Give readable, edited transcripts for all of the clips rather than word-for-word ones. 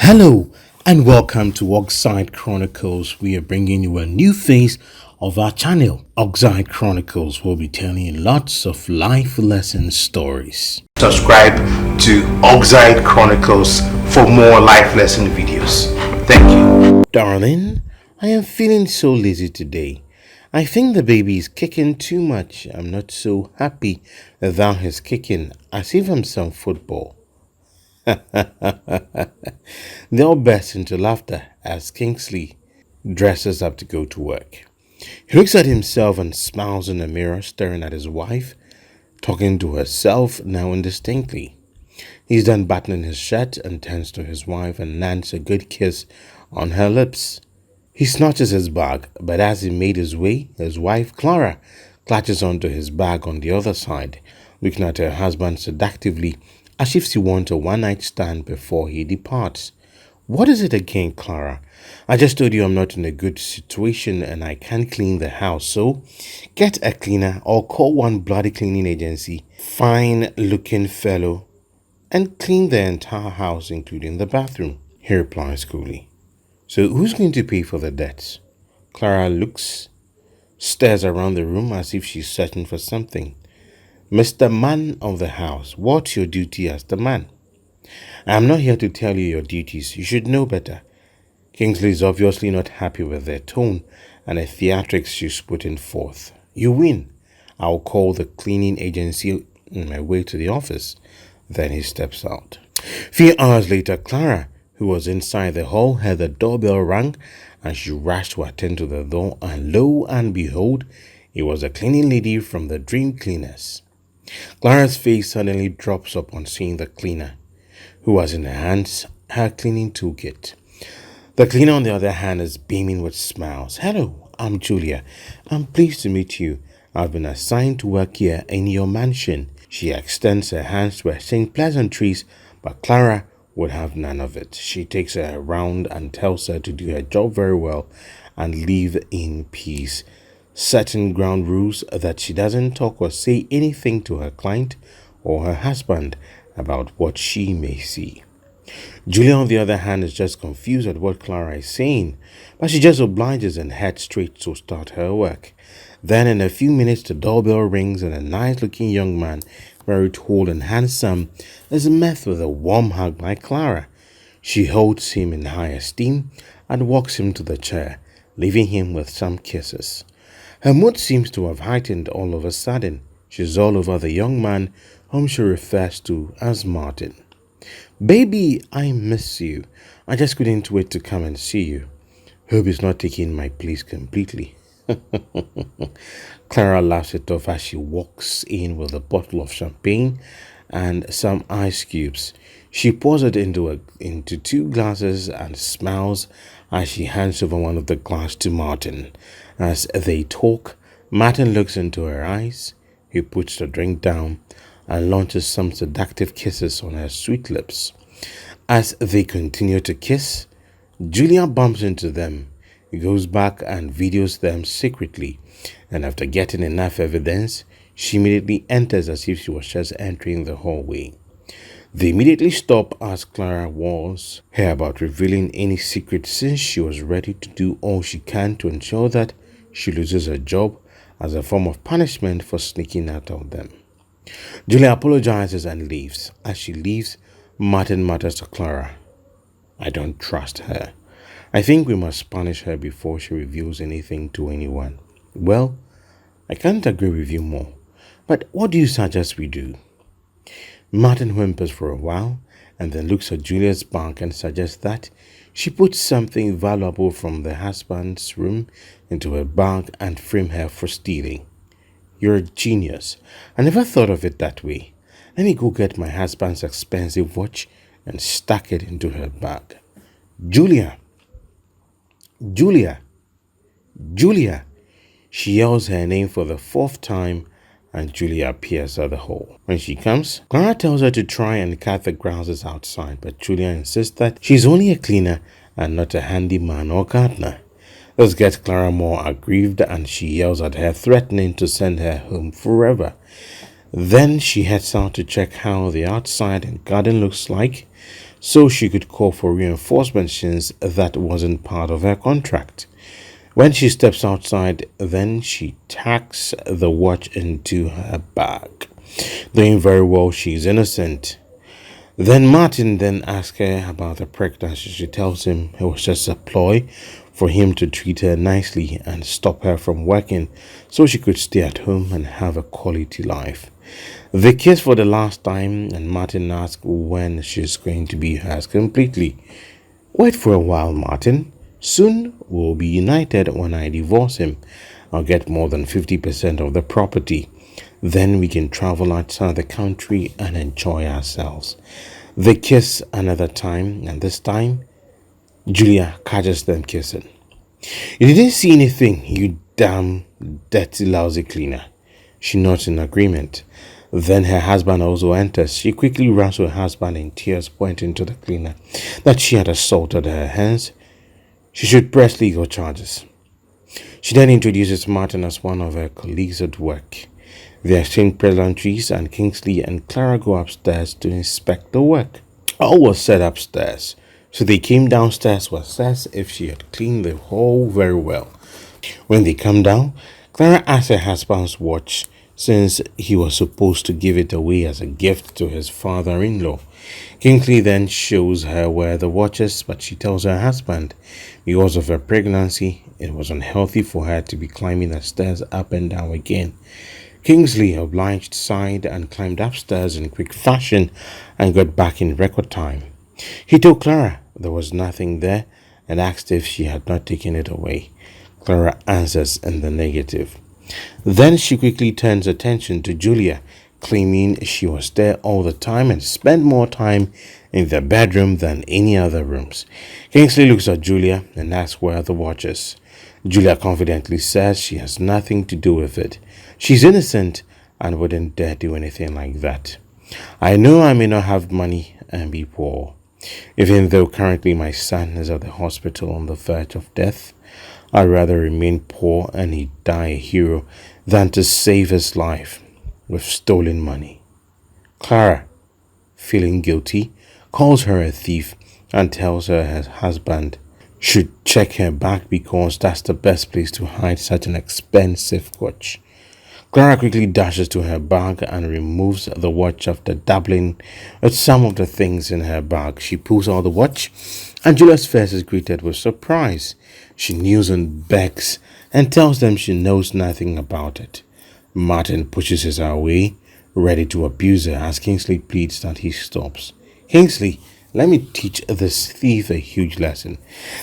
Hello and welcome to OXIDE Chronicles. We are bringing you a new phase of our channel. OXIDE Chronicles will be telling you lots of life lesson stories. Subscribe to OXIDE Chronicles for more life lesson videos. Thank you. Darling, I am feeling so lazy today. I think the baby is kicking too much. I'm not so happy that he's kicking as if I'm some football. They all burst into laughter as Kingsley dresses up to go to work. He looks at himself and smiles in the mirror, staring at his wife, talking to herself now indistinctly. He's done buttoning his shirt and turns to his wife and lands a good kiss on her lips. He snatches his bag, but as he made his way, his wife, Clara, clutches onto his bag on the other side, looking at her husband seductively as if she wants a one-night stand before he departs. What is it again, Clara? I just told you I'm not in a good situation and I can't clean the house, so get a cleaner or call one bloody cleaning agency, fine-looking fellow, and clean the entire house, including the bathroom, he replies coolly. So who's going to pay for the debts? Clara stares around the room as if she's searching for something. Mr. Man of the house, what's your duty as the man? I am not here to tell you your duties. You should know better. Kingsley is obviously not happy with their tone and the theatrics she's putting forth. You win. I'll call the cleaning agency on my way to the office. Then he steps out. Few hours later, Clara, who was inside the hall, heard the doorbell ring and she rushed to attend to the door, and lo and behold, it was a cleaning lady from the Dream Cleaners. Clara's face suddenly drops upon seeing the cleaner, who has in her hands her cleaning toolkit. The cleaner, on the other hand, is beaming with smiles. Hello, I'm Julia. I'm pleased to meet you. I've been assigned to work here in your mansion. She extends her hands to exchange pleasantries, but Clara would have none of it. She takes her around and tells her to do her job very well and live in peace. Certain ground rules that she doesn't talk or say anything to her client or her husband about what she may see. Julia, on the other hand, is just confused at what Clara is saying, but she just obliges and heads straight to start her work. Then in a few minutes the doorbell rings and a nice-looking young man, very tall and handsome, is met with a warm hug by Clara. She holds him in high esteem and walks him to the chair, leaving him with some kisses. Her mood seems to have heightened all of a sudden. She's all over the young man, whom she refers to as Martin. Baby, I miss you. I just couldn't wait to come and see you. Hope he's not taking my place completely. Clara laughs it off as she walks in with a bottle of champagne and some ice cubes. She pours it into two glasses and smiles as she hands over one of the glasses to Martin. As they talk, Martin looks into her eyes. He puts the drink down and launches some seductive kisses on her sweet lips. As they continue to kiss, Julia bumps into them. He goes back and videos them secretly, and after getting enough evidence, she immediately enters as if she was just entering the hallway. They immediately stop as Clara warns her about revealing any secret, since she was ready to do all she can to ensure that she loses her job as a form of punishment for sneaking out on them. Julia apologizes and leaves. As she leaves, Martin mutters to Clara, I don't trust her. I think we must punish her before she reveals anything to anyone. Well, I can't agree with you more, but what do you suggest we do? Martin whimpers for a while and then looks at Julia's bag and suggests that she puts something valuable from the husband's room into her bag and frame her for stealing. You're a genius. I never thought of it that way. Let me go get my husband's expensive watch and stuck it into her bag. Julia! Julia! Julia! She yells her name for the fourth time and Julia appears at the hall. When she comes, Clara tells her to try and cut the grasses outside, but Julia insists that she's only a cleaner and not a handyman or gardener. This gets Clara more aggrieved and she yells at her, threatening to send her home forever. Then she heads out to check how the outside and garden looks like so she could call for reinforcement since that wasn't part of her contract. When she steps outside, then she tacks the watch into her bag. Doing very well, she's innocent. Then Martin then asks her about the pregnancy. She tells him it was just a ploy for him to treat her nicely and stop her from working so she could stay at home and have a quality life. They kiss for the last time and Martin asks when she's going to be hers completely. Wait for a while, Martin. Soon we'll be united when I divorce him. I'll get more than 50% of the property. Then we can travel outside the country and enjoy ourselves. They kiss another time, and this time, Julia catches them kissing. You didn't see anything, you damn dirty lousy cleaner. She nods in agreement. Then her husband also enters. She quickly runs to her husband in tears, pointing to the cleaner that she had assaulted her hands. She should press legal charges. She then introduces Martin as one of her colleagues at work. They exchange pleasantries and Kingsley and Clara go upstairs to inspect the work. All was set upstairs, so they came downstairs to assess if she had cleaned the hall very well. When they come down, Clara asks her husband's watch since he was supposed to give it away as a gift to his father-in-law. Kingsley then shows her where the watch is, but she tells her husband because of her pregnancy, it was unhealthy for her to be climbing the stairs up and down again. Kingsley obliged, sighed, and climbed upstairs in quick fashion and got back in record time. He told Clara there was nothing there and asked if she had not taken it away. Clara answers in the negative. Then she quickly turns attention to Julia, claiming she was there all the time and spent more time in the bedroom than any other rooms. Kingsley looks at Julia and asks where the watch is. Julia confidently says she has nothing to do with it. She's innocent and wouldn't dare do anything like that. I know I may not have money and be poor. Even though currently my son is at the hospital on the verge of death, I'd rather remain poor and he die a hero than to save his life with stolen money. Clara, feeling guilty, calls her a thief and tells her husband should check her bag because that's the best place to hide such an expensive watch. Clara quickly dashes to her bag and removes the watch after dabbling with some of the things in her bag. She pulls out the watch and Julia's face is greeted with surprise. She kneels and begs and tells them she knows nothing about it. Martin pushes her away, ready to abuse her as Kingsley pleads that he stops. Kingsley, let me teach this thief a huge lesson.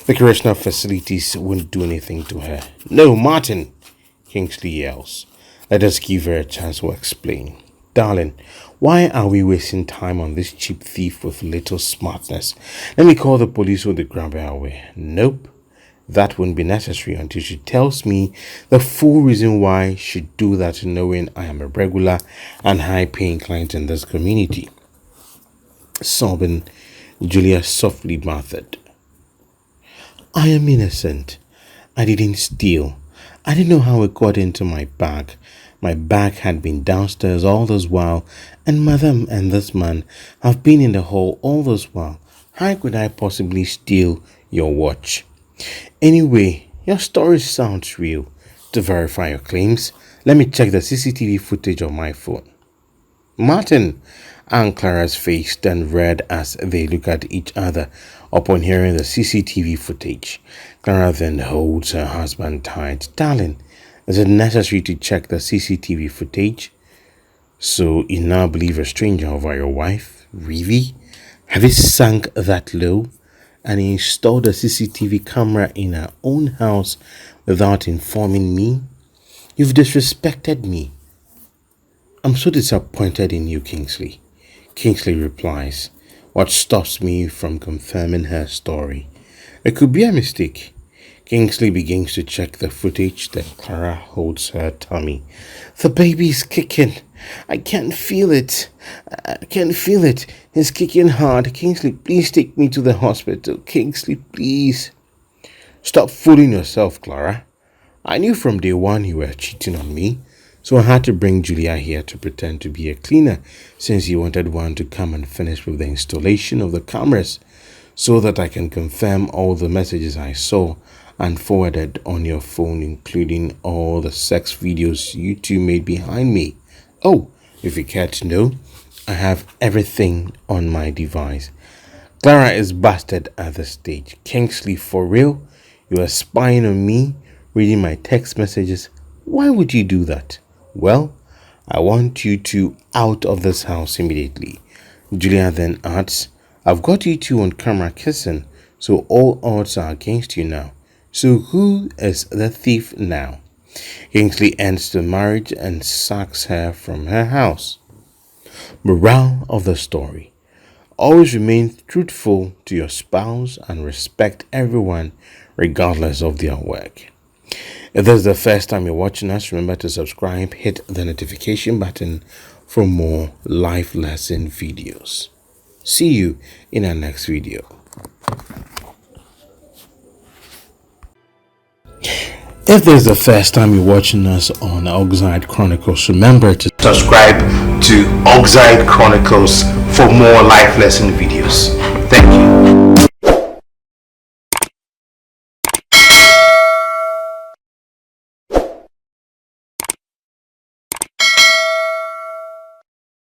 The correctional facilities won't do anything to her. No, Martin, Kingsley yells. Let us give her a chance to explain. Darling, why are we wasting time on this cheap thief with little smartness? Let me call the police when they grab her away. Nope. That won't be necessary until she tells me the full reason why she'd do that, knowing I am a regular and high-paying client in this community. Sobbing, Julia softly muttered, I am innocent. I didn't steal. I didn't know how it got into my bag. My bag had been downstairs all this while, and Madam and this man have been in the hall all this while. How could I possibly steal your watch? Anyway, your story sounds real. To verify your claims, let me check the CCTV footage on my phone. Martin and Clara's face turned red as they look at each other upon hearing the CCTV footage. Clara then holds her husband tight. Darling, is it necessary to check the CCTV footage? So you now believe a stranger over your wife? Really? Have you sunk that low? And installed a CCTV camera in her own house without informing me? You've disrespected me. I'm so disappointed in you, Kingsley. Kingsley replies, what stops me from confirming her story? It could be a mistake. Kingsley begins to check the footage, then Clara holds her tummy. The baby is kicking. I can't feel it. I can't feel it. It's kicking hard. Kingsley, please take me to the hospital. Kingsley, please. Stop fooling yourself, Clara. I knew from day one you were cheating on me. So I had to bring Julia here to pretend to be a cleaner, since he wanted one to come and finish with the installation of the cameras, so that I can confirm all the messages I saw and forwarded on your phone, including all the sex videos you two made behind me. Oh, if you care to know, I have everything on my device. Clara is busted at the stage. Kingsley, for real? You are spying on me, reading my text messages. Why would you do that? Well, I want you two out of this house immediately. Julia then adds, I've got you two on camera kissing, so all odds are against you now. So who is the thief now? Kingsley ends the marriage and sacks her from her house. Moral of the story: always remain truthful to your spouse and respect everyone regardless of their work. If this is the first time you're watching us, remember to subscribe, hit the notification button for more life lesson videos. See you in our next video. If this is the first time you're watching us on OXIDE Chronicles, remember to Subscribe to OXIDE Chronicles for more life lesson videos. Thank you.